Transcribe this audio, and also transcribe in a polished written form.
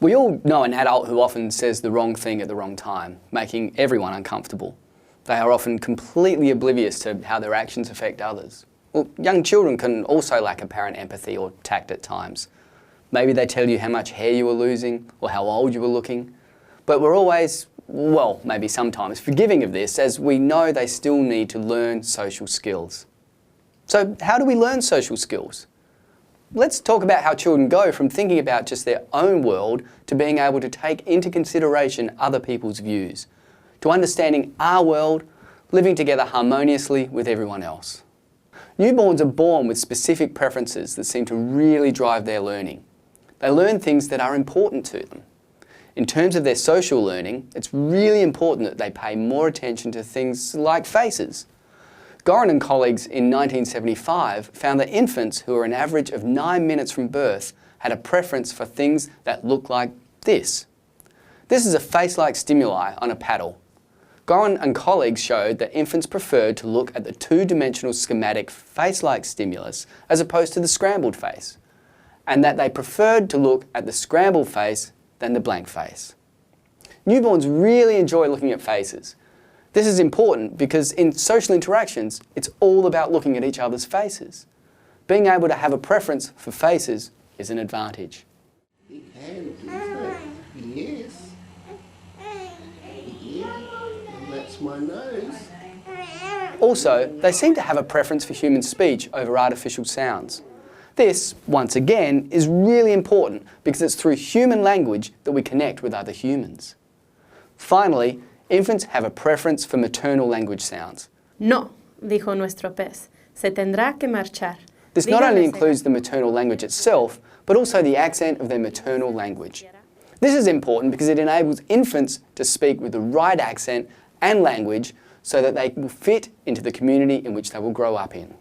We all know an adult who often says the wrong thing at the wrong time, making everyone uncomfortable. They are often completely oblivious to how their actions affect others. Well, young children can also lack apparent empathy or tact at times. Maybe they tell you how much hair you were losing or how old you were looking. But we're always, well, maybe sometimes forgiving of this, as we know they still need to learn social skills. So how do we learn social skills? Let's talk about how children go from thinking about just their own world to being able to take into consideration other people's views, to understanding our world, living together harmoniously with everyone else. Newborns are born with specific preferences that seem to really drive their learning. They learn things that are important to them. In terms of their social learning, it's really important that they pay more attention to things like faces. Gorin and colleagues in 1975 found that infants who were an average of 9 minutes from birth had a preference for things that look like this. This is a face-like stimuli on a paddle. Gorin and colleagues showed that infants preferred to look at the two-dimensional schematic face-like stimulus as opposed to the scrambled face, and that they preferred to look at the scrambled face than the blank face. Newborns really enjoy looking at faces. This is important because in social interactions, it's all about looking at each other's faces. Being able to have a preference for faces is an advantage. Big hand, isn't it? Yes. Yeah, and that's my nose. Also, they seem to have a preference for human speech over artificial sounds. This, once again, is really important because it's through human language that we connect with other humans. Finally, infants have a preference for maternal language sounds. No, dijo nuestro pez, se tendrá que marchar. This not only includes the maternal language itself, but also the accent of their maternal language. This is important because it enables infants to speak with the right accent and language so that they will fit into the community in which they will grow up in.